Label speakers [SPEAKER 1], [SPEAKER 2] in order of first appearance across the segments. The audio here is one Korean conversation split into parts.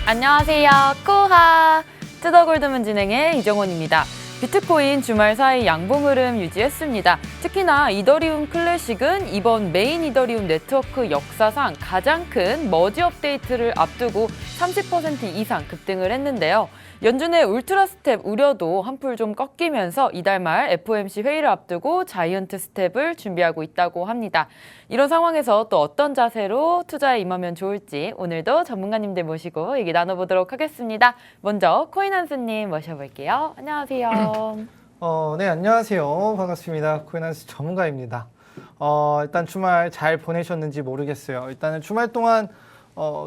[SPEAKER 1] 안녕하세요. 꾸하! 뜯어골드문 진행의 이정원입니다. 비트코인 주말 사이 양봉 흐름 유지했습니다. 특히나 이더리움 클래식은 이번 메인 이더리움 네트워크 역사상 가장 큰 머지 업데이트를 앞두고 30% 이상 급등을 했는데요. 연준의 울트라 스텝 우려도 한풀 좀 꺾이면서 이달 말 FOMC 회의를 앞두고 자이언트 스텝을 준비하고 있다고 합니다. 이런 상황에서 또 어떤 자세로 투자에 임하면 좋을지 오늘도 전문가님들 모시고 얘기 나눠보도록 하겠습니다. 먼저 코인한스님 모셔볼게요. 안녕하세요.
[SPEAKER 2] 네, 안녕하세요. 반갑습니다. 코인한스 전문가입니다. 일단 주말 잘 보내셨는지 모르겠어요. 일단은 주말 동안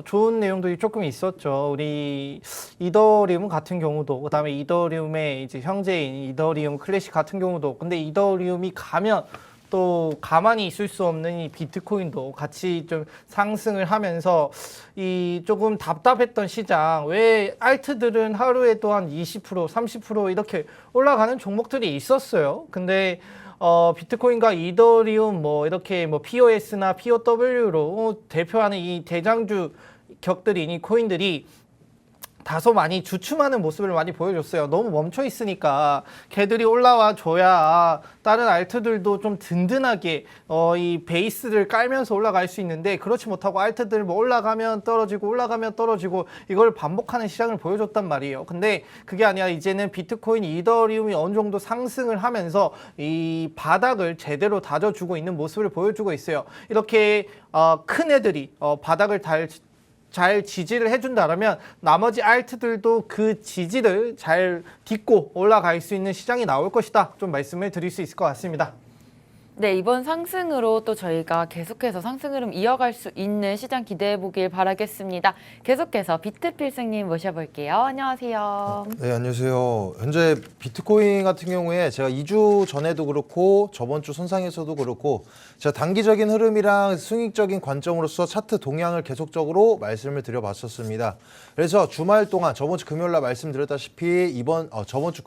[SPEAKER 2] 좋은 내용들이 조금 있었죠. 우리 이더리움 같은 경우도, 그다음에 이더리움의 이제 형제인 이더리움 클래식 같은 경우도, 근데 이더리움이 가면 또 가만히 있을 수 없는 이 비트코인도 같이 좀 상승을 하면서 이 조금 답답했던 시장, 왜 알트들은 하루에도 한 20%, 30% 이렇게 올라가는 종목들이 있었어요. 근데 비트코인과 이더리움 이렇게 POS나 POW로 대표하는 이 대장주 격들인 이 코인들이 다소 많이 주춤하는 모습을 많이 보여줬어요. 너무 멈춰 있으니까 걔들이 올라와 줘야 다른 알트들도 좀 든든하게 이 베이스를 깔면서 올라갈 수 있는데, 그렇지 못하고 알트들 올라가면 떨어지고 올라가면 떨어지고 이걸 반복하는 시장을 보여줬단 말이에요. 근데 그게 아니라 이제는 비트코인, 이더리움이 어느 정도 상승을 하면서 이 바닥을 제대로 다져주고 있는 모습을 보여주고 있어요. 이렇게 큰 애들이 바닥을 잘 지지를 해준다면 나머지 알트들도 그 지지를 잘 딛고 올라갈 수 있는 시장이 나올 것이다. 좀 말씀을 드릴 수 있을 것 같습니다.
[SPEAKER 1] 네, 이번 상승으로 또 저희가 계속해서 상승 흐름 이어갈 수 있는 시장 기대해 보길 바라겠습니다. 계속해서 비트필승님 모셔볼게요. 안녕하세요.
[SPEAKER 3] 네, 안녕하세요. 현재 비트코인 같은 경우에 제가 2주 전에도 그렇고 저번 주 손상에서도 그렇고 제가 단기적인 흐름이랑 수익적인 관점으로서 차트 동향을 계속적으로 말씀을 드려봤었습니다. 그래서 주말 동안 저번 주 금요일 날 말씀드렸다시피 저번 주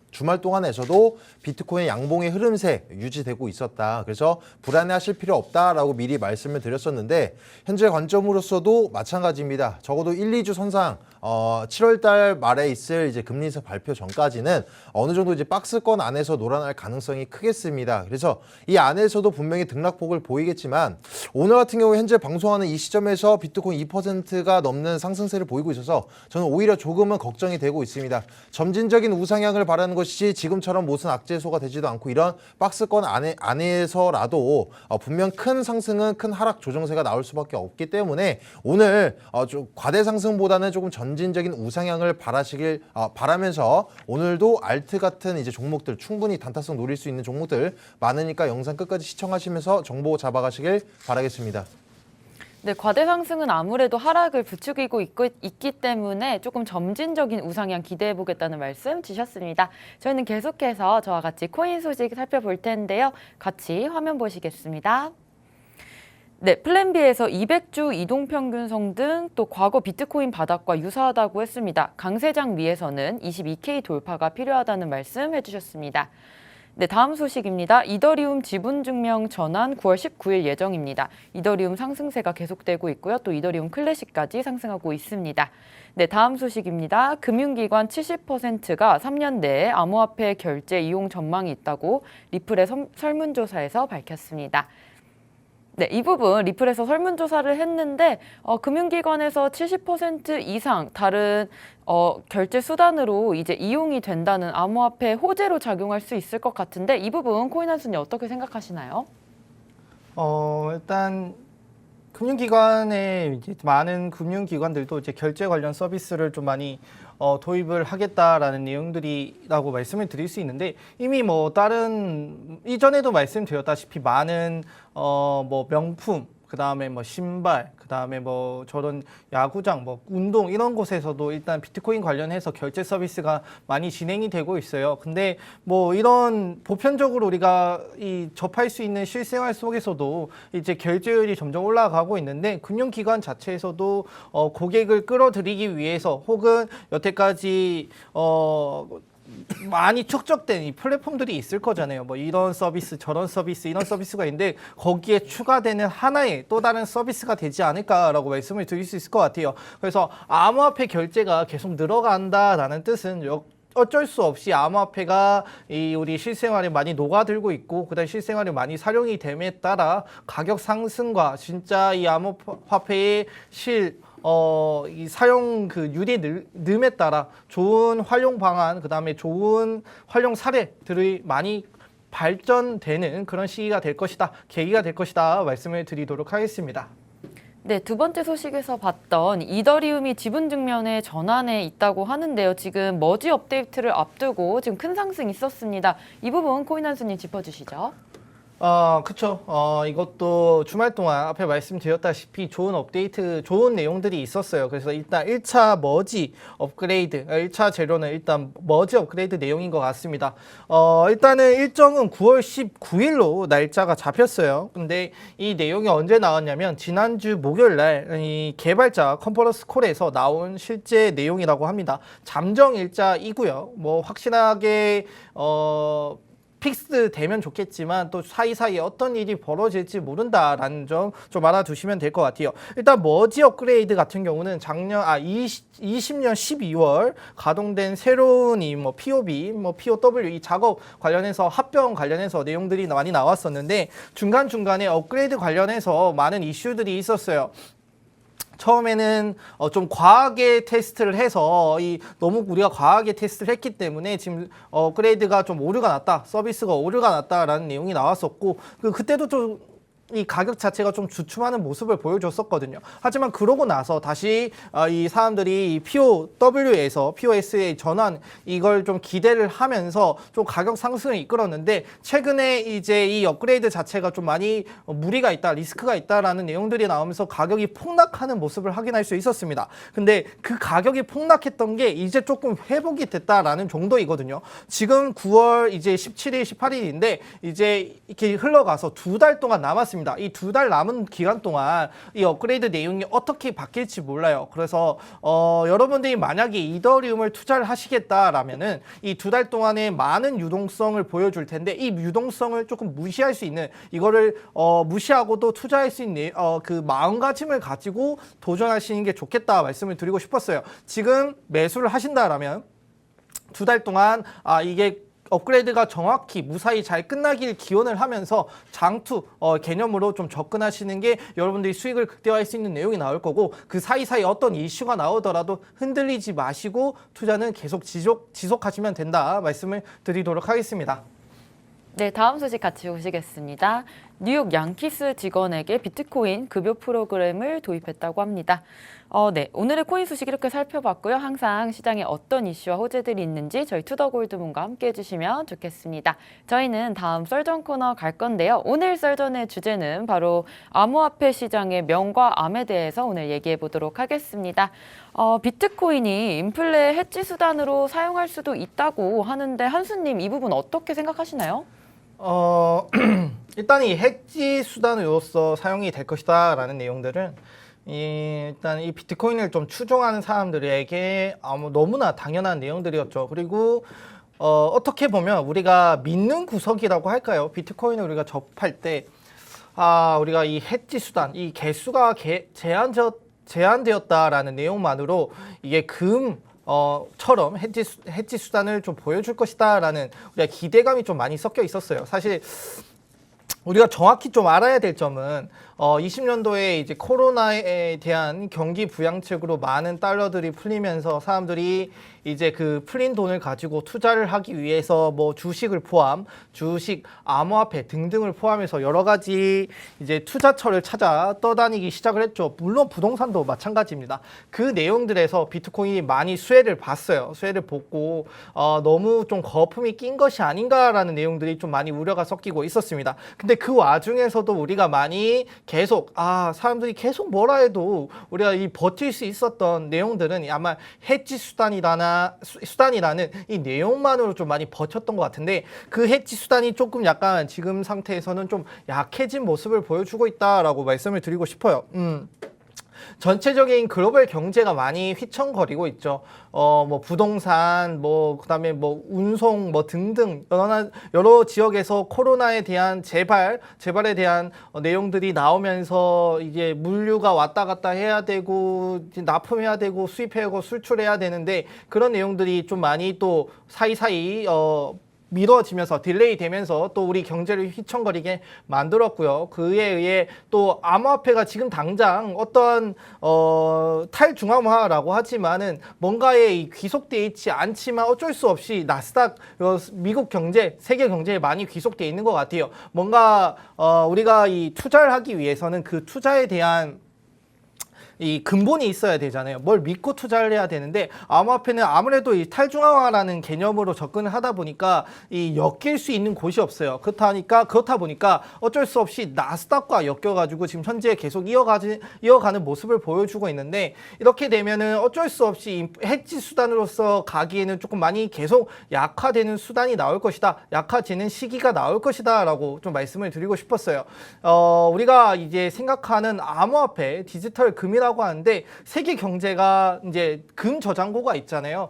[SPEAKER 3] 주말 동안에서도 비트코인 양봉의 흐름세 유지되고 있었다. 그래서 불안해하실 필요 없다라고 미리 말씀을 드렸었는데 현재 관점으로서도 마찬가지입니다. 적어도 1, 2주 손상 7월 달 말에 있을 이제 금리 인사 발표 전까지는 어느 정도 이제 박스권 안에서 놀아날 가능성이 크겠습니다. 그래서 이 안에서도 분명히 등락폭을 보이겠지만 오늘 같은 경우 현재 방송하는 이 시점에서 비트코인 2%가 넘는 상승세를 보이고 있어서 저는 오히려 조금은 걱정이 되고 있습니다. 점진적인 우상향을 바라는 것이 지금처럼 무슨 악재소가 되지도 않고 이런 박스권 안에서라도 분명 큰 상승은 큰 하락 조정세가 나올 수밖에 없기 때문에 오늘 좀 과대 상승보다는 조금 점진적인 우상향을 바라면서 오늘도 알트 같은 이제 종목들 충분히 단타성 노릴 수 있는 종목들 많으니까 영상 끝까지 시청하시면서 정보 잡아가시길 바라겠습니다.
[SPEAKER 1] 네, 과대 상승은 아무래도 하락을 부추기고 있기 때문에 조금 점진적인 우상향 기대해 보겠다는 말씀 주셨습니다. 저희는 계속해서 저와 같이 코인 소식 살펴볼 텐데요. 같이 화면 보시겠습니다. 네, 플랜B에서 200주 이동평균선 등 또 과거 비트코인 바닥과 유사하다고 했습니다. 강세장 위에서는 22K 돌파가 필요하다는 말씀 해주셨습니다. 네, 다음 소식입니다. 이더리움 지분증명 전환 9월 19일 예정입니다. 이더리움 상승세가 계속되고 있고요. 또 이더리움 클래식까지 상승하고 있습니다. 네, 다음 소식입니다. 금융기관 70%가 3년 내에 암호화폐 결제 이용 전망이 있다고 리플의 설문조사에서 밝혔습니다. 네, 이 부분 리플에서 설문조사를 했는데 금융기관에서 70% 이상 다른 결제 수단으로 이제 이용이 된다는 암호화폐 호재로 작용할 수 있을 것 같은데 이 부분 코인한스님 어떻게 생각하시나요?
[SPEAKER 2] 일단 금융기관에 이제 많은 금융기관들도 이제 결제 관련 서비스를 좀 많이 도입을 하겠다라는 내용들이라고 말씀을 드릴 수 있는데, 이미 다른 이전에도 말씀드렸다시피 많은 명품, 그 다음에 신발, 그 다음에 저런 야구장, 운동 이런 곳에서도 일단 비트코인 관련해서 결제 서비스가 많이 진행이 되고 있어요. 근데 이런 보편적으로 우리가 접할 수 있는 실생활 속에서도 이제 결제율이 점점 올라가고 있는데, 금융기관 자체에서도 고객을 끌어들이기 위해서 혹은 여태까지 많이 축적된 이 플랫폼들이 있을 거잖아요. 뭐 이런 서비스, 저런 서비스, 이런 서비스가 있는데 거기에 추가되는 하나의 또 다른 서비스가 되지 않을까라고 말씀을 드릴 수 있을 것 같아요. 그래서 암호화폐 결제가 계속 늘어간다라는 뜻은 어쩔 수 없이 암호화폐가 우리 실생활에 많이 녹아들고 있고 그다음 실생활에 많이 활용이 됨에 따라 가격 상승과 진짜 이 암호화폐의 이 사용 그 율이 ንም에 따라 좋은 활용 방안, 그 다음에 좋은 활용 사례들이 많이 발전되는 그런 시기가 될 것이다, 계기가 될 것이다 말씀을 드리도록 하겠습니다.
[SPEAKER 1] 네, 두 번째 소식에서 봤던 이더리움이 지분 증면의 전환에 있다고 하는데요. 지금 머지 업데이트를 앞두고 지금 큰 상승이 있었습니다. 이 부분 코인한수님 짚어주시죠.
[SPEAKER 2] 그쵸. 이것도 주말 동안 앞에 말씀드렸다시피 좋은 업데이트, 좋은 내용들이 있었어요. 그래서 일단 1차 머지 업그레이드, 1차 재료는 일단 머지 업그레이드 내용인 것 같습니다. 일단은 일정은 9월 19일로 날짜가 잡혔어요. 근데 이 내용이 언제 나왔냐면 지난주 목요일 날 이 개발자 컨퍼런스 콜에서 나온 실제 내용이라고 합니다. 잠정 일자이고요. 뭐 확실하게, 픽스 되면 좋겠지만 또 사이사이에 어떤 일이 벌어질지 모른다라는 점 좀 알아두시면 될 것 같아요. 일단 머지 업그레이드 같은 경우는 20년 12월 가동된 새로운 뭐 POB, 뭐 POW 이 작업 관련해서 합병 관련해서 내용들이 많이 나왔었는데 중간중간에 업그레이드 관련해서 많은 이슈들이 있었어요. 처음에는 좀 과하게 테스트를 해서 너무 우리가 과하게 테스트를 했기 때문에 지금 업그레이드가 좀 오류가 났다, 서비스가 오류가 났다라는 내용이 나왔었고 그때도 좀 이 가격 자체가 좀 주춤하는 모습을 보여줬었거든요. 하지만 그러고 나서 다시 이 사람들이 POW에서 POS의 전환 이걸 좀 기대를 하면서 좀 가격 상승을 이끌었는데 최근에 이제 이 업그레이드 자체가 좀 많이 무리가 있다, 리스크가 있다라는 내용들이 나오면서 가격이 폭락하는 모습을 확인할 수 있었습니다. 근데 그 가격이 폭락했던 게 이제 조금 회복이 됐다라는 정도이거든요. 지금 9월 이제 17일, 18일인데 이제 이렇게 흘러가서 2달 동안 남았습니다. 이 2달 남은 기간 동안 이 업그레이드 내용이 어떻게 바뀔지 몰라요. 그래서 여러분들이 만약에 이더리움을 투자를 하시겠다라면은 이 2달 동안에 많은 유동성을 보여줄 텐데 이 유동성을 조금 무시할 수 있는 이거를 무시하고도 투자할 수 있는 그 마음가짐을 가지고 도전하시는 게 좋겠다 말씀을 드리고 싶었어요. 지금 매수를 하신다라면 2달 동안 이게 업그레이드가 정확히 무사히 잘 끝나길 기원을 하면서 장투 개념으로 좀 접근하시는 게 여러분들이 수익을 극대화할 수 있는 내용이 나올 거고 그 사이사이 어떤 이슈가 나오더라도 흔들리지 마시고 투자는 계속 지속하시면 된다 말씀을 드리도록 하겠습니다.
[SPEAKER 1] 네, 다음 소식 같이 보시겠습니다. 뉴욕 양키스 직원에게 비트코인 급여 프로그램을 도입했다고 합니다. 네, 오늘의 코인 소식 이렇게 살펴봤고요. 항상 시장에 어떤 이슈와 호재들이 있는지 저희 투더골드문과 함께 해주시면 좋겠습니다. 저희는 다음 썰전 코너 갈 건데요. 오늘 썰전의 주제는 바로 암호화폐 시장의 명과 암에 대해서 오늘 얘기해 보도록 하겠습니다. 비트코인이 인플레 해지 수단으로 사용할 수도 있다고 하는데 한수님 이 부분 어떻게 생각하시나요?
[SPEAKER 2] 일단 이 해지 수단으로서 사용이 될 것이다 라는 내용들은 일단 이 비트코인을 좀 추종하는 사람들에게 너무나 당연한 내용들이었죠. 그리고 어떻게 보면 우리가 믿는 구석이라고 할까요? 비트코인을 우리가 접할 때 우리가 이 해지 수단, 이 개수가 제한되었다라는 내용만으로 이게 처럼 해지 수단을 좀 보여줄 것이다라는 우리가 기대감이 좀 많이 섞여 있었어요. 사실 우리가 정확히 좀 알아야 될 점은 20년도에 이제 코로나에 대한 경기 부양책으로 많은 달러들이 풀리면서 사람들이 이제 그 풀린 돈을 가지고 투자를 하기 위해서 뭐 주식을 포함, 주식, 암호화폐 등등을 포함해서 여러 가지 이제 투자처를 찾아 떠다니기 시작을 했죠. 물론 부동산도 마찬가지입니다. 그 내용들에서 비트코인이 많이 수혜를 봤어요. 수혜를 보고 너무 좀 거품이 낀 것이 아닌가라는 내용들이 좀 많이 우려가 섞이고 있었습니다. 근데 그 와중에서도 우리가 많이 계속 사람들이 계속 뭐라 해도 우리가 이 버틸 수 있었던 내용들은 아마 해지 수단이라는 이 내용만으로 좀 많이 버텼던 것 같은데 그 해지 수단이 조금 약간 지금 상태에서는 좀 약해진 모습을 보여주고 있다라고 말씀을 드리고 싶어요. 전체적인 글로벌 경제가 많이 휘청거리고 있죠. 뭐 부동산, 뭐 그다음에 뭐 운송, 뭐 등등 여러 지역에서 코로나에 대한 재발에 대한 내용들이 나오면서 이제 물류가 왔다 갔다 해야 되고 납품해야 되고 수입하고 수출해야 되는데 그런 내용들이 좀 많이 또 사이사이 미뤄지면서 딜레이 되면서 또 우리 경제를 휘청거리게 만들었고요. 그에 의해 또 암호화폐가 지금 당장 어떤 탈중앙화라고 하지만은 뭔가에 귀속되어 있지 않지만 어쩔 수 없이 나스닥 미국 경제, 세계 경제에 많이 귀속되어 있는 것 같아요. 뭔가 우리가 이 투자를 하기 위해서는 그 투자에 대한 이 근본이 있어야 되잖아요. 뭘 믿고 투자를 해야 되는데 암호화폐는 아무래도 이 탈중앙화라는 개념으로 접근을 하다 보니까 이 엮일 수 있는 곳이 없어요. 그렇다 보니까 어쩔 수 없이 나스닥과 엮여가지고 지금 현재 계속 이어가는 모습을 보여주고 있는데 이렇게 되면은 어쩔 수 없이 해지 수단으로서 가기에는 조금 많이 계속 약화되는 수단이 나올 것이다. 약화지는 시기가 나올 것이다라고 좀 말씀을 드리고 싶었어요. 우리가 이제 생각하는 암호화폐, 디지털 금이라고 하는데 세계 경제가 이제 금 저장고가 있잖아요.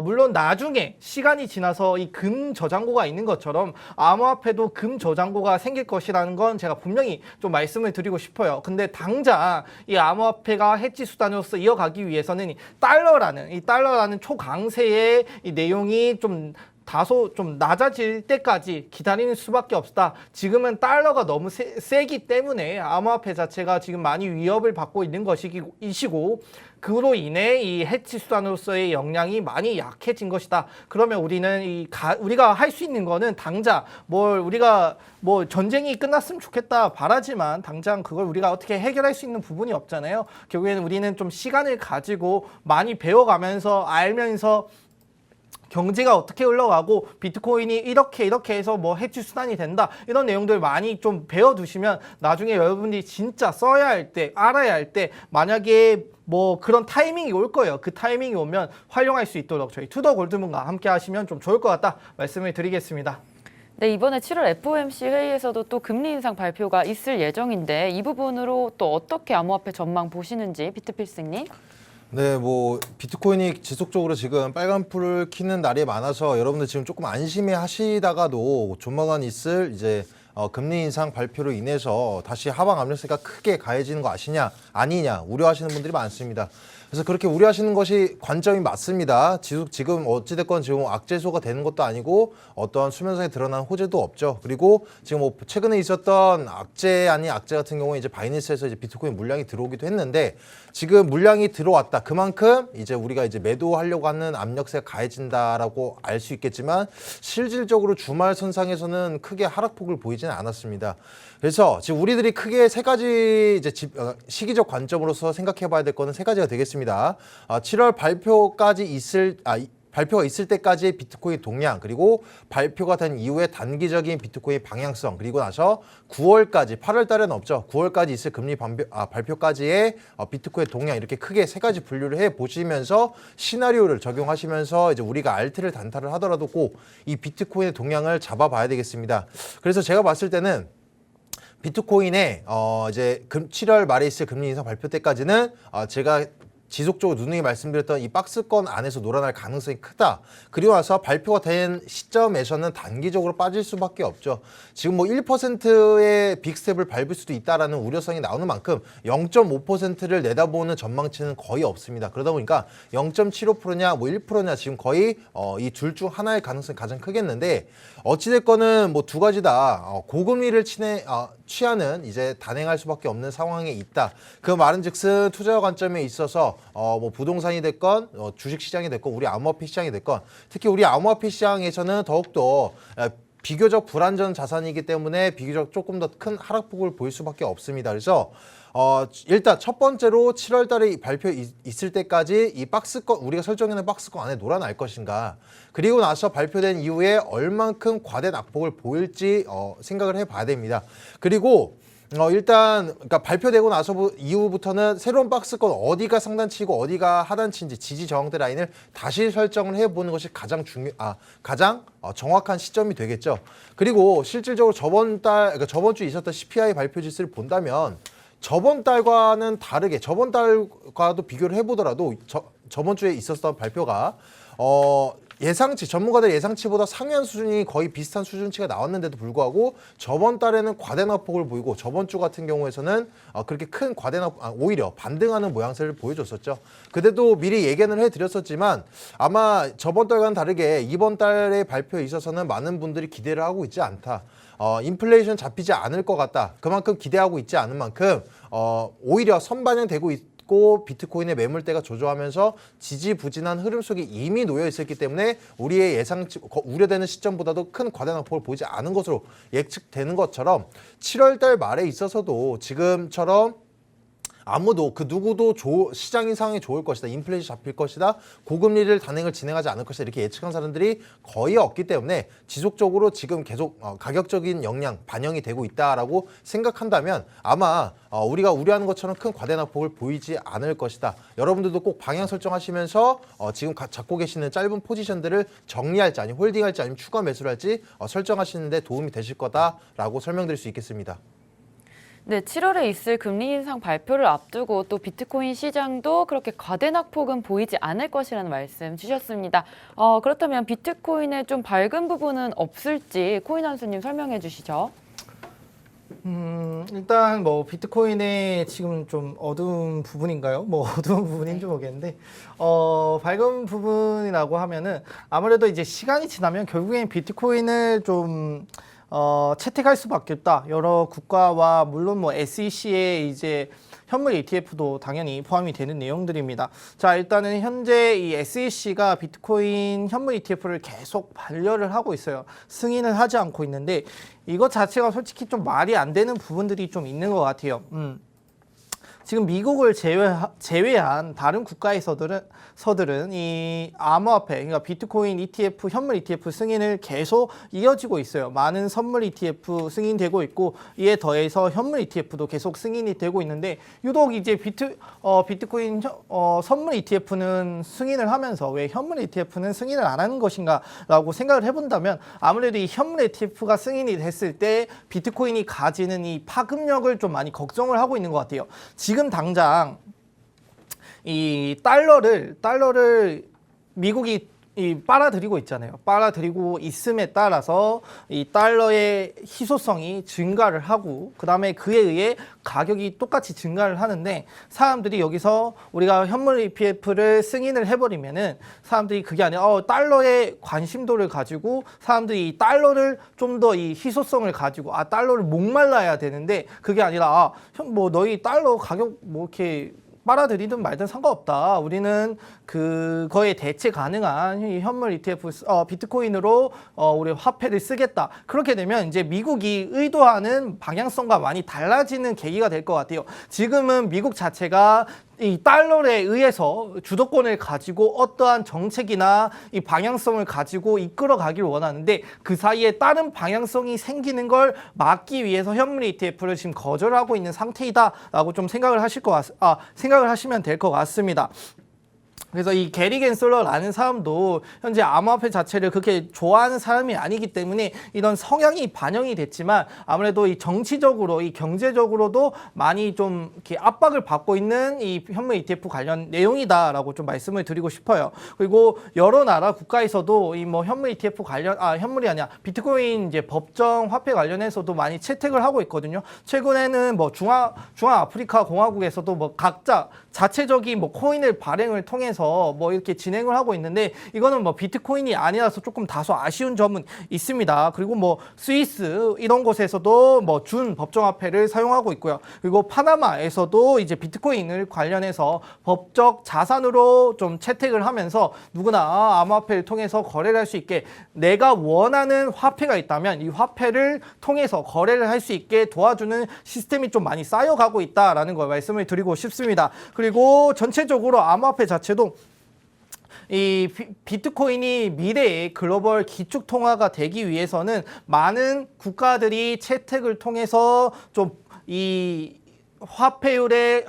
[SPEAKER 2] 물론 나중에 시간이 지나서 이 금 저장고가 있는 것처럼 암호화폐도 금 저장고가 생길 것이라는 건 제가 분명히 좀 말씀을 드리고 싶어요. 근데 당장 이 암호화폐가 해지 수단으로서 이어가기 위해서는 이 달러라는 초강세의 이 내용이 좀 다소 좀 낮아질 때까지 기다리는 수밖에 없다. 지금은 달러가 너무 세기 때문에 암호화폐 자체가 지금 많이 위협을 받고 있는 것이고 그로 인해 이 해치 수단으로서의 역량이 많이 약해진 것이다. 그러면 우리는 우리가 할 수 있는 거는 당장 우리가 전쟁이 끝났으면 좋겠다 바라지만 당장 그걸 우리가 어떻게 해결할 수 있는 부분이 없잖아요. 결국에는 우리는 좀 시간을 가지고 많이 배워가면서 알면서 경제가 어떻게 흘러가고 비트코인이 이렇게 해서 뭐 해지 수단이 된다 이런 내용들 많이 좀 배워두시면 나중에 여러분들이 진짜 써야 할 때 알아야 할 때 만약에 뭐 그런 타이밍이 올 거예요. 그 타이밍이 오면 활용할 수 있도록 저희 투더 골드문과 함께 하시면 좀 좋을 것 같다 말씀을 드리겠습니다.
[SPEAKER 1] 네, 이번에 7월 FOMC 회의에서도 또 금리 인상 발표가 있을 예정인데 이 부분으로 또 어떻게 암호화폐 전망 보시는지 비트필승님.
[SPEAKER 3] 네, 뭐 비트코인이 지속적으로 지금 빨간불을 켜는 날이 많아서 여러분들 지금 조금 안심해 하시다가도 조만간 있을 이제 금리 인상 발표로 인해서 다시 하방 압력세가 크게 가해지는 거 아니냐 우려하시는 분들이 많습니다. 그래서 그렇게 우려하시는 것이 관점이 맞습니다. 지금 어찌됐건 지금 악재소가 되는 것도 아니고 어떠한 수면상에 드러난 호재도 없죠. 그리고 지금 뭐 최근에 있었던 악재 아닌 악재 같은 경우에 이제 바이낸스에서 이제 비트코인 물량이 들어오기도 했는데 지금 물량이 들어왔다. 그만큼 이제 우리가 이제 매도하려고 하는 압력세가 가해진다라고 알 수 있겠지만 실질적으로 주말 선상에서는 크게 하락폭을 보이지는 않았습니다. 그래서 지금 우리들이 크게 세 가지 이제 시기적 관점으로서 생각해 봐야 될 거는 세 가지가 되겠습니다. 7월 발표가 있을 때까지의 비트코인 동향, 그리고 발표가 된 이후에 단기적인 비트코인 방향성, 그리고 나서 9월까지, 8월 달에는 없죠. 9월까지 있을 금리 발표까지의 비트코인 동향, 이렇게 크게 세 가지 분류를 해 보시면서 시나리오를 적용하시면서 이제 우리가 알트를 단타를 하더라도 꼭 이 비트코인의 동향을 잡아봐야 되겠습니다. 그래서 제가 봤을 때는 비트코인의 이제 7월 말에 있을 금리 인상 발표 때까지는 제가 지속적으로 누누이 말씀드렸던 이 박스권 안에서 놀아날 가능성이 크다. 그리고 나서 발표가 된 시점에서는 단기적으로 빠질 수밖에 없죠. 지금 뭐 1%의 빅스텝을 밟을 수도 있다라는 우려성이 나오는 만큼 0.5%를 내다보는 전망치는 거의 없습니다. 그러다 보니까 0.75%냐 뭐 1%냐 지금 거의 이 둘 중 하나의 가능성이 가장 크겠는데 어찌됐거는 뭐 두 가지 다 고금리를 취하는 이제 단행할 수밖에 없는 상황에 있다. 그 말은즉슨 투자 관점에 있어서 뭐 부동산이 됐건 주식 시장이 됐건 우리 암호화폐 시장이 됐건 특히 우리 암호화폐 시장에서는 더욱더 비교적 불안전 자산이기 때문에 비교적 조금 더 큰 하락폭을 보일 수밖에 없습니다. 그래서 일단 첫 번째로 7월 달에 발표 있을 때까지 이 박스권, 우리가 설정해놓은 박스권 안에 놀아날 것인가, 그리고 나서 발표된 이후에 얼만큼 과대 낙폭을 보일지 생각을 해봐야 됩니다. 그리고 일단 그러니까 발표되고 나서 이후부터는 새로운 박스권 어디가 상단치고 어디가 하단치인지 지지 저항대 라인을 다시 설정을 해보는 것이 가장 정확한 시점이 되겠죠. 그리고 실질적으로 저번 주 있었던 CPI 발표 지수를 본다면 저번 달과는 다르게 저번 달과도 비교를 해보더라도 저번 주에 있었던 발표가 예상치 전문가들 예상치보다 상회한 수준이 거의 비슷한 수준치가 나왔는데도 불구하고 저번 달에는 과대낙폭을 보이고 저번 주 같은 경우에서는 그렇게 큰 오히려 반등하는 모양새를 보여줬었죠. 그때도 미리 예견을 해드렸었지만 아마 저번 달과는 다르게 이번 달의 발표에 있어서는 많은 분들이 기대를 하고 있지 않다. 인플레이션 잡히지 않을 것 같다. 그만큼 기대하고 있지 않은 만큼 오히려 선반영되고 있고 비트코인의 매물대가 조조하면서 지지부진한 흐름 속에 이미 놓여 있었기 때문에 우리의 예상치 우려되는 시점보다도 큰 과대낙폭을 보이지 않은 것으로 예측되는 것처럼 7월 달 말에 있어서도 지금처럼 아무도 누구도 시장 상황이 좋을 것이다. 인플레이션 잡힐 것이다. 고금리를 단행을 진행하지 않을 것이다. 이렇게 예측한 사람들이 거의 없기 때문에 지속적으로 지금 계속 가격적인 영향 반영이 되고 있다라고 생각한다면 아마 우리가 우려하는 것처럼 큰 과대낙폭을 보이지 않을 것이다. 여러분들도 꼭 방향 설정하시면서 지금 잡고 계시는 짧은 포지션들을 정리할지 아니면 홀딩할지 아니면 추가 매수를 할지 설정하시는 데 도움이 되실 거다라고 설명드릴 수 있겠습니다.
[SPEAKER 1] 네, 7월에 있을 금리 인상 발표를 앞두고 또 비트코인 시장도 그렇게 과대낙폭은 보이지 않을 것이라는 말씀 주셨습니다. 그렇다면 비트코인의 좀 밝은 부분은 없을지 코인 한수님 설명해 주시죠.
[SPEAKER 2] 일단 뭐 비트코인의 지금 좀 어두운 부분인가요? 뭐 어두운 부분인지 모르겠는데 밝은 부분이라고 하면은 아무래도 이제 시간이 지나면 결국엔 비트코인을 좀 채택할 수밖에 없다. 여러 국가와 물론 뭐 SEC의 이제 현물 ETF도 당연히 포함이 되는 내용들입니다. 자, 일단은 현재 이 SEC가 비트코인 현물 ETF를 계속 반려를 하고 있어요. 승인을 하지 않고 있는데 이것 자체가 솔직히 좀 말이 안 되는 부분들이 좀 있는 것 같아요. 지금 미국을 제외한 다른 국가에서들은 이 암호화폐, 그러니까 비트코인 ETF, 현물 ETF 승인을 계속 이어지고 있어요. 많은 선물 ETF 승인되고 있고 이에 더해서 현물 ETF도 계속 승인이 되고 있는데 유독 이제 비트코인 선물 ETF는 승인을 하면서 왜 현물 ETF는 승인을 안 하는 것인가라고 생각을 해본다면 아무래도 이 현물 ETF가 승인이 됐을 때 비트코인이 가지는 이 파급력을 좀 많이 걱정을 하고 있는 것 같아요. 지금 당장 이 달러를 미국이 빨아들이고 있잖아요. 빨아들이고 있음에 따라서 이 달러의 희소성이 증가를 하고 그 다음에 그에 의해 가격이 똑같이 증가를 하는데 사람들이 여기서 우리가 현물 ETF를 승인을 해버리면은 사람들이 그게 아니라 달러의 관심도를 가지고 사람들이 이 달러를 좀 더 이 희소성을 가지고 달러를 목말라야 되는데 그게 아니라 뭐 너희 달러 가격 뭐 이렇게 빨아들이든 말든 상관없다. 우리는 그거에 대체 가능한 현물 ETF, 비트코인으로 우리 화폐를 쓰겠다. 그렇게 되면 이제 미국이 의도하는 방향성과 많이 달라지는 계기가 될 것 같아요. 지금은 미국 자체가 이 달러에 의해서 주도권을 가지고 어떠한 정책이나 이 방향성을 가지고 이끌어가기를 원하는데 그 사이에 다른 방향성이 생기는 걸 막기 위해서 현물 ETF를 지금 거절하고 있는 상태이다라고 좀 생각을 하시면 될 것 같습니다. 그래서 이 게리 겐슬러라는 사람도 현재 암호화폐 자체를 그렇게 좋아하는 사람이 아니기 때문에 이런 성향이 반영이 됐지만 아무래도 이 정치적으로, 이 경제적으로도 많이 좀 이렇게 압박을 받고 있는 이 현물 ETF 관련 내용이다라고 좀 말씀을 드리고 싶어요. 그리고 여러 나라 국가에서도 이 뭐 현물 ETF 현물이 아니야. 비트코인 이제 법정 화폐 관련해서도 많이 채택을 하고 있거든요. 최근에는 뭐 중앙아프리카 공화국에서도 뭐 각자 자체적인 뭐 코인을 발행을 통해서 뭐 이렇게 진행을 하고 있는데 이거는 뭐 비트코인이 아니라서 조금 다소 아쉬운 점은 있습니다. 그리고 뭐 스위스 이런 곳에서도 뭐 준 법정화폐를 사용하고 있고요. 그리고 파나마에서도 이제 비트코인을 관련해서 법적 자산으로 좀 채택을 하면서 누구나 암호화폐를 통해서 거래를 할 수 있게 내가 원하는 화폐가 있다면 이 화폐를 통해서 거래를 할 수 있게 도와주는 시스템이 좀 많이 쌓여가고 있다라는 걸 말씀을 드리고 싶습니다. 그리고 전체적으로 암호화폐 자체도 이 비트코인이 미래의 글로벌 기축통화가 되기 위해서는 많은 국가들이 채택을 통해서 좀 이 화폐율의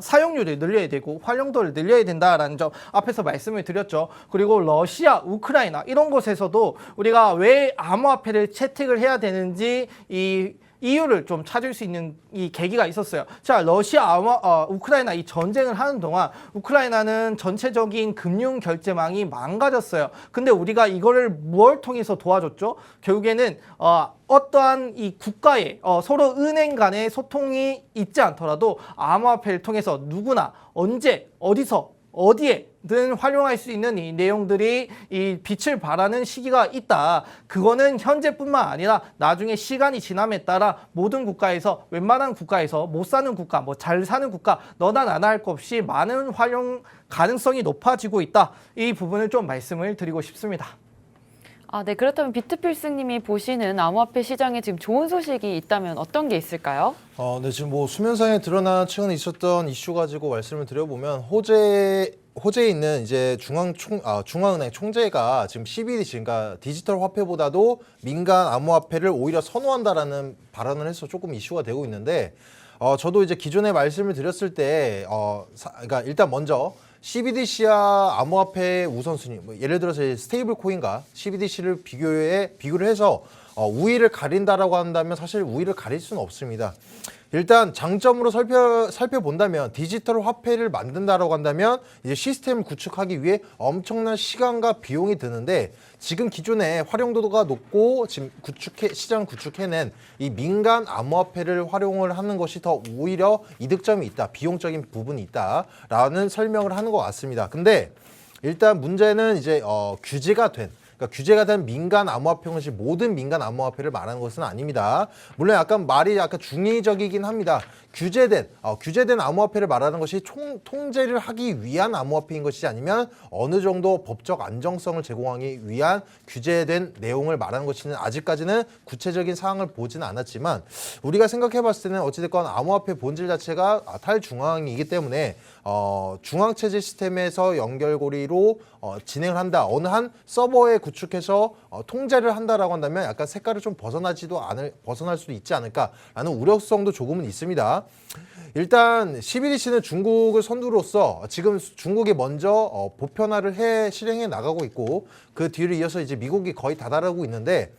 [SPEAKER 2] 사용률을 늘려야 되고 활용도를 늘려야 된다라는 점 앞에서 말씀을 드렸죠. 그리고 러시아, 우크라이나 이런 곳에서도 우리가 왜 암호화폐를 채택을 해야 되는지 이 이유를 좀 찾을 수 있는 이 계기가 있었어요. 자, 우크라이나 이 전쟁을 하는 동안 우크라이나는 전체적인 금융 결제망이 망가졌어요. 근데 우리가 이거를 뭘 통해서 도와줬죠? 결국에는 어떠한 이 국가의 서로 은행 간의 소통이 있지 않더라도 암호화폐를 통해서 누구나 언제 어디서 어디에든 활용할 수 있는 이 내용들이 이 빛을 발하는 시기가 있다. 그거는 현재뿐만 아니라 나중에 시간이 지남에 따라 모든 국가에서 웬만한 국가에서 못 사는 국가, 뭐 잘 사는 국가 너나 나나 할 것 없이 많은 활용 가능성이 높아지고 있다. 이 부분을 좀 말씀을 드리고 싶습니다.
[SPEAKER 1] 네. 그렇다면 비트필승님이 보시는 암호화폐 시장에 지금 좋은 소식이 있다면 어떤 게 있을까요?
[SPEAKER 3] 네, 지금 뭐 수면상에 드러난 최근에 있었던 이슈 가지고 말씀을 드려보면 호재에 있는 이제 중앙은행 총재가 지금 CBDC, 그러니까 디지털 화폐보다도 민간 암호화폐를 오히려 선호한다라는 발언을 해서 조금 이슈가 되고 있는데, 저도 이제 기존에 말씀을 드렸을 때, 그러니까 일단 먼저 CBDC와 암호화폐의 우선순위, 뭐 예를 들어서 스테이블 코인과 CBDC를 비교를 해서 우위를 가린다라고 한다면 사실 우위를 가릴 수는 없습니다. 일단 장점으로 살펴본다면 디지털 화폐를 만든다라고 한다면 이제 시스템을 구축하기 위해 엄청난 시간과 비용이 드는데, 지금 기존에 활용도가 높고 지금 시장 구축해낸 이 민간 암호화폐를 활용을 하는 것이 더 오히려 이득점이 있다, 비용적인 부분이 있다라는 설명을 하는 것 같습니다. 근데 일단 문제는 이제 규제가 된 민간 암호화폐 것이 모든 민간 암호화폐를 말하는 것은 아닙니다. 물론 말이 약간 중의적이긴 합니다. 규제된 암호화폐를 말하는 것이 통제를 하기 위한 암호화폐인 것이지, 아니면 어느 정도 법적 안정성을 제공하기 위한 규제된 내용을 말하는 것이는 아직까지는 구체적인 사항을 보지는 않았지만, 우리가 생각해 봤을 때는 어찌됐건 암호화폐 본질 자체가 탈중앙이기 때문에 중앙체제 시스템에서 연결고리로 진행을 한다, 어느 한 서버에 구축해서 통제를 한다라고 한다면 약간 색깔을 좀 벗어날 수도 있지 않을까라는 우려성도 조금은 있습니다. 일단 CBDC는 중국을 선두로서 지금 중국이 먼저 보편화를 실행해 나가고 있고, 그 뒤를 이어서 이제 미국이 거의 다다르고 있는데,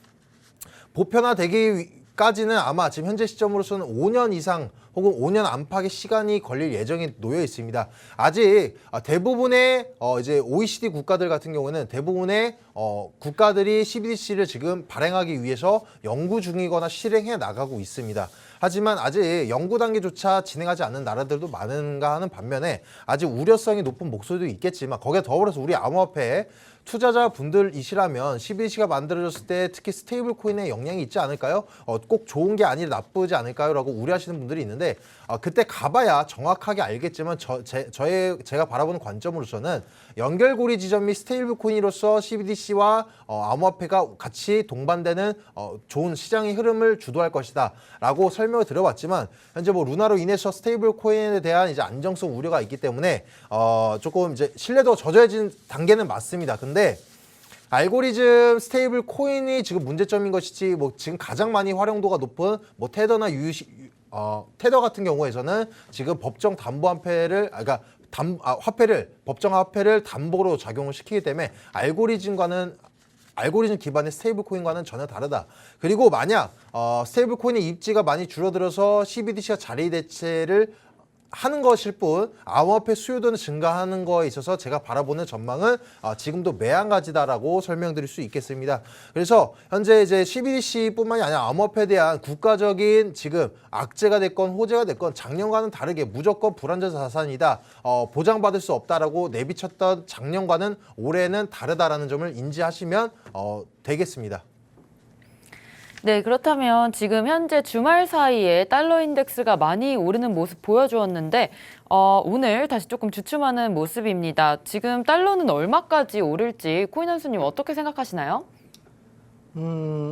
[SPEAKER 3] 보편화되기까지는 아마 지금 현재 시점으로서는 5년 이상 혹은 5년 안팎의 시간이 걸릴 예정이 놓여 있습니다. 아직 대부분의 이제 OECD 국가들 같은 경우는 대부분의 국가들이 CBDC를 지금 발행하기 위해서 연구 중이거나 실행해 나가고 있습니다. 하지만 아직 연구 단계조차 진행하지 않는 나라들도 많은가 하는 반면에 아직 우려성이 높은 목소리도 있겠지만, 거기에 더불어서 우리 암호화폐 투자자분들이시라면 CBDC가 만들어졌을 때 특히 스테이블 코인에 영향이 있지 않을까요? 꼭 좋은 게 아니라 나쁘지 않을까요? 라고 우려하시는 분들이 있는데, 그때 가봐야 정확하게 알겠지만 제가 바라보는 관점으로서는 연결고리 지점 및 스테이블 코인으로서 CBDC와 암호화폐가 같이 동반되는 좋은 시장의 흐름을 주도할 것이다 라고 설명을 드려봤지만, 현재 뭐 루나로 인해서 스테이블 코인에 대한 이제 안정성 우려가 있기 때문에 조금 이제 신뢰도가 저조해진 단계는 맞습니다. 근데 알고리즘 스테이블 코인이 지금 문제점인 것이지, 뭐 지금 가장 많이 활용도가 높은 뭐 테더나 테더 같은 경우에서는 지금 법정 담보화폐를 법정 화폐를 담보로 작용을 시키기 때문에 알고리즘 기반의 스테이블 코인과는 전혀 다르다. 그리고 만약 스테이블 코인의 입지가 많이 줄어들어서 CBDC가 자리 대체를 하는 것일 뿐 암호화폐 수요도는 증가하는 거에 있어서 제가 바라보는 전망은 지금도 매한가지다라고 설명드릴 수 있겠습니다. 그래서 현재 이제 CBDC뿐만이 아니라 암호화폐에 대한 국가적인 지금 악재가 됐건 호재가 됐건 작년과는 다르게 무조건 불안전 자산이다, 보장받을 수 없다라고 내비쳤던 작년과는 올해는 다르다라는 점을 인지하시면 되겠습니다.
[SPEAKER 1] 네, 그렇다면 지금 현재 주말 사이에 달러 인덱스가 많이 오르는 모습 보여주었는데 오늘 다시 조금 주춤하는 모습입니다. 지금 달러는 얼마까지 오를지 코인원수님 어떻게 생각하시나요?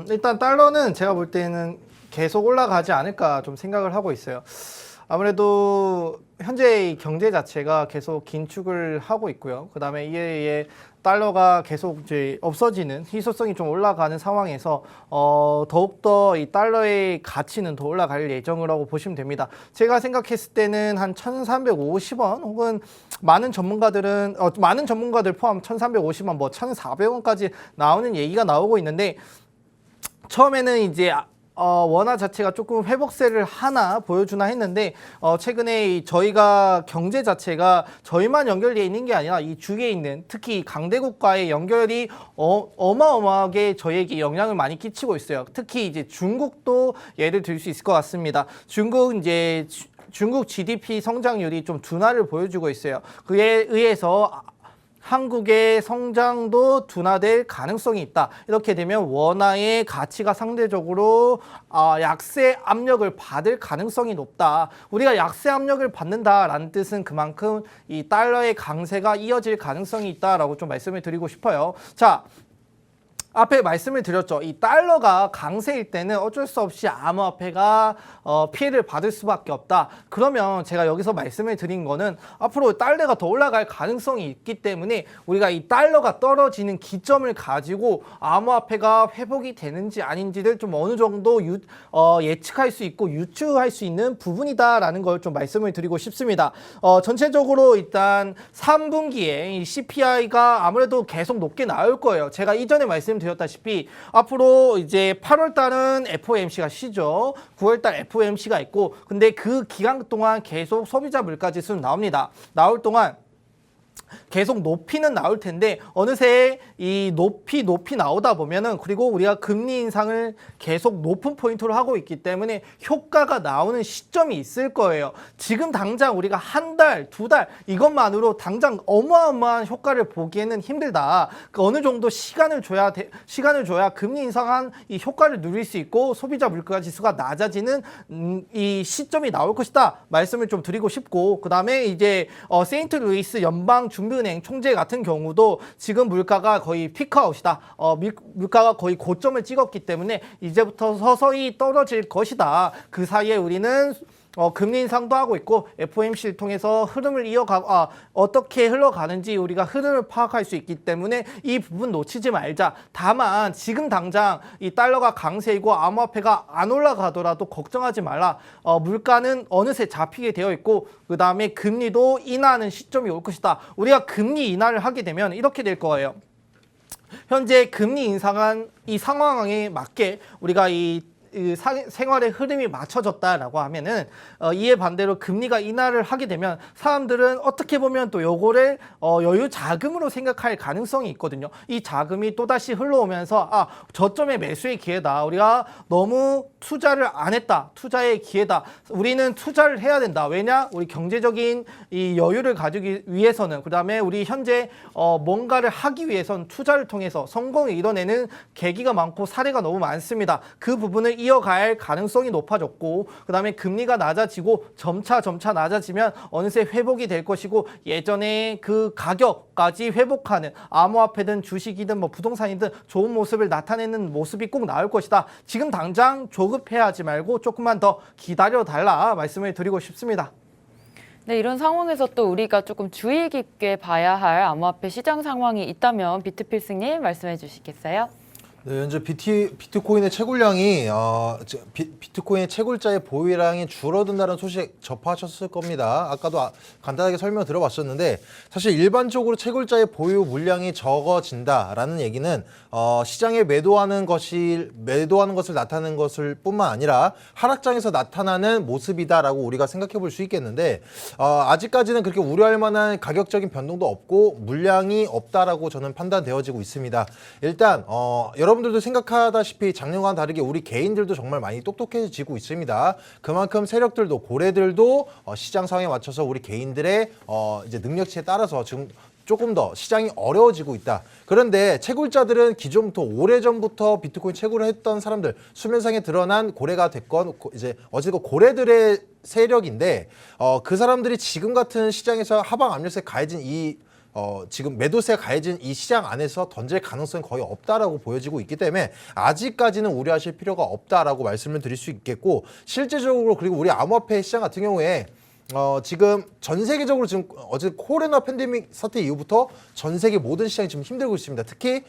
[SPEAKER 2] 일단 달러는 제가 볼 때는 계속 올라가지 않을까 좀 생각을 하고 있어요. 아무래도 현재 이 경제 자체가 계속 긴축을 하고 있고요. 그다음에 이에 의해 달러가 계속 이제 없어지는 희소성이 좀 올라가는 상황에서 더욱더 이 달러의 가치는 더 올라갈 예정이라고 보시면 됩니다. 제가 생각했을 때는 한 1,350원 혹은 많은 전문가들 포함 1,350원, 뭐 1,400원까지 나오는 얘기가 나오고 있는데, 처음에는 이제 원화 자체가 조금 회복세를 하나 보여주나 했는데 최근에 저희가 경제 자체가 저희만 연결되어 있는 게 아니라 이 주위에 있는 특히 강대국과의 연결이 어마어마하게 저희에게 영향을 많이 끼치고 있어요. 특히 이제 중국도 예를 들 수 있을 것 같습니다. 중국 GDP 성장률이 좀 둔화를 보여주고 있어요. 그에 의해서 한국의 성장도 둔화될 가능성이 있다. 이렇게 되면 원화의 가치가 상대적으로 약세 압력을 받을 가능성이 높다. 우리가 약세 압력을 받는다라는 뜻은 그만큼 이 달러의 강세가 이어질 가능성이 있다라고 좀 말씀을 드리고 싶어요. 자, 앞에 말씀을 드렸죠. 이 달러가 강세일 때는 어쩔 수 없이 암호화폐가 피해를 받을 수밖에 없다. 그러면 제가 여기서 말씀을 드린 거는 앞으로 달러가 더 올라갈 가능성이 있기 때문에 우리가 이 달러가 떨어지는 기점을 가지고 암호화폐가 회복이 되는지 아닌지를 좀 어느 정도 예측할 수 있고 유추할 수 있는 부분이다라는 걸 좀 말씀을 드리고 싶습니다. 전체적으로 일단 3분기에 이 CPI가 아무래도 계속 높게 나올 거예요. 제가 이전에 말씀드렸다시피 앞으로 이제 8월 달은 FOMC가 쉬죠. 9월 달 FOMC가 있고 근데 그 기간 동안 계속 소비자 물가 지수는 나옵니다. 나올 동안 계속 높이는 나올 텐데 어느새 이 높이 나오다 보면은 그리고 우리가 금리 인상을 계속 높은 포인트로 하고 있기 때문에 효과가 나오는 시점이 있을 거예요. 지금 당장 우리가 한 달, 두 달 이것만으로 당장 어마어마한 효과를 보기에는 힘들다. 어느 정도 시간을 줘야 금리 인상한 이 효과를 누릴 수 있고 소비자 물가 지수가 낮아지는 이 시점이 나올 것이다. 말씀을 좀 드리고 싶고 그다음에 이제 세인트루이스 연방 준비은행 총재 같은 경우도 지금 물가가 거의 피크아웃이다. 물가가 거의 고점을 찍었기 때문에 이제부터 서서히 떨어질 것이다. 그 사이에 우리는 금리 인상도 하고 있고 FOMC를 통해서 흐름을 어떻게 흘러가는지 우리가 흐름을 파악할 수 있기 때문에 이 부분 놓치지 말자. 다만 지금 당장 이 달러가 강세이고 암호화폐가 안 올라가더라도 걱정하지 말라. 물가는 어느새 잡히게 되어 있고 그 다음에 금리도 인하하는 시점이 올 것이다. 우리가 금리 인하를 하게 되면 이렇게 될 거예요. 현재 금리 인상한 이 상황에 맞게 우리가 생활의 흐름이 맞춰졌다라고 하면은 이에 반대로 금리가 인하를 하게 되면 사람들은 어떻게 보면 또 요거를 여유 자금으로 생각할 가능성이 있거든요. 이 자금이 또다시 흘러오면서 저점의 매수의 기회다. 우리가 너무 투자를 안 했다. 투자의 기회다. 우리는 투자를 해야 된다. 왜냐? 우리 경제적인 이 여유를 가지기 위해서는 그다음에 우리 현재 뭔가를 하기 위해서는 투자를 통해서 성공을 이뤄내는 계기가 많고 사례가 너무 많습니다. 그 부분을 이어갈 가능성이 높아졌고 그다음에 금리가 낮아지고 점차 낮아지면 어느새 회복이 될 것이고 예전에 그 가격까지 회복하는 암호화폐든 주식이든 뭐 부동산이든 좋은 모습을 나타내는 모습이 꼭 나올 것이다. 지금 당장 조급해하지 말고 조금만 더 기다려달라 말씀을 드리고 싶습니다.
[SPEAKER 1] 네, 이런 상황에서 또 우리가 조금 주의 깊게 봐야 할 암호화폐 시장 상황이 있다면 비트필승님 말씀해 주시겠어요?
[SPEAKER 3] 네, 현재 비트코인의 채굴량이 비트코인의 채굴자의 보유량이 줄어든다는 소식 접하셨을 겁니다. 아까도 간단하게 설명 들어봤었는데 사실 일반적으로 채굴자의 보유 물량이 적어진다라는 얘기는 시장에 매도하는 것을 나타내는 것을 뿐만 아니라 하락장에서 나타나는 모습이다라고 우리가 생각해 볼 수 있겠는데 아직까지는 그렇게 우려할 만한 가격적인 변동도 없고 물량이 없다라고 저는 판단되어지고 있습니다. 일단 여러분들도 생각하다시피 작년과는 다르게 우리 개인들도 정말 많이 똑똑해지고 있습니다. 그만큼 세력들도 고래들도 시장 상황에 맞춰서 우리 개인들의 이제 능력치에 따라서 지금 조금 더 시장이 어려워지고 있다. 그런데 채굴자들은 기존부터 오래전부터 비트코인 채굴을 했던 사람들, 수면상에 드러난 고래가 됐건 이제 어쨌든 고래들의 세력인데 그 사람들이 지금 같은 시장에서 하방 압력세 가해진 지금 매도세가 가해진 이 시장 안에서 던질 가능성이 거의 없다라고 보여지고 있기 때문에 아직까지는 우려하실 필요가 없다라고 말씀을 드릴 수 있겠고 실제적으로 그리고 우리 암호화폐 시장 같은 경우에 지금 전 세계적으로 지금 어제 코로나 팬데믹 사태 이후부터 전 세계 모든 시장이 지금 힘들고 있습니다. 특히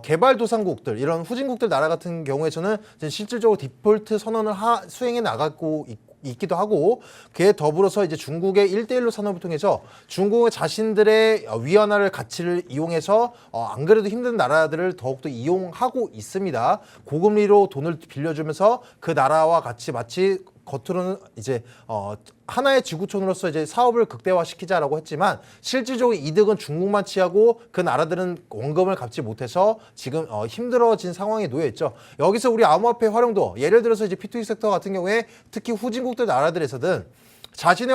[SPEAKER 3] 개발도상국들 이런 후진국들 나라 같은 경우에서는 실질적으로 디폴트 선언을 수행해 나가고 있기도 하고, 그에 더불어서 이제 중국의 1대1로 산업을 통해서 중국의 자신들의 위안화를 가치를 이용해서 안 그래도 힘든 나라들을 더욱더 이용하고 있습니다. 고금리로 돈을 빌려주면서 그 나라와 같이 마치 겉으로는 이제 하나의 지구촌으로서 이제 사업을 극대화시키자라고 했지만 실질적으로 이득은 중국만 취하고 그 나라들은 원금을 갚지 못해서 지금 힘들어진 상황에 놓여 있죠. 여기서 우리 암호화폐 활용도, 예를 들어서 이제 P2E 섹터 같은 경우에 특히 후진국들 나라들에서는 자신의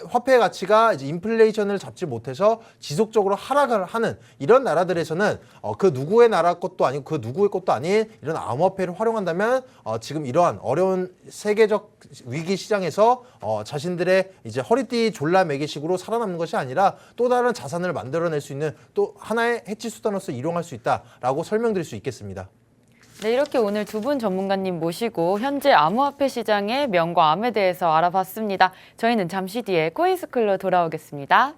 [SPEAKER 3] 화폐의 가치가 이제 인플레이션을 잡지 못해서 지속적으로 하락을 하는 이런 나라들에서는 그 누구의 나라 것도 아니고 그 누구의 것도 아닌 이런 암호화폐를 활용한다면 지금 이러한 어려운 세계적 위기 시장에서 자신들의 이제 허리띠 졸라매기식으로 살아남는 것이 아니라 또 다른 자산을 만들어낼 수 있는 또 하나의 해치 수단으로서 이용할 수 있다라고 설명드릴 수 있겠습니다.
[SPEAKER 1] 네, 이렇게 오늘 두 분 전문가님 모시고 현재 암호화폐 시장의 명과 암에 대해서 알아봤습니다. 저희는 잠시 뒤에 코인스쿨로 돌아오겠습니다.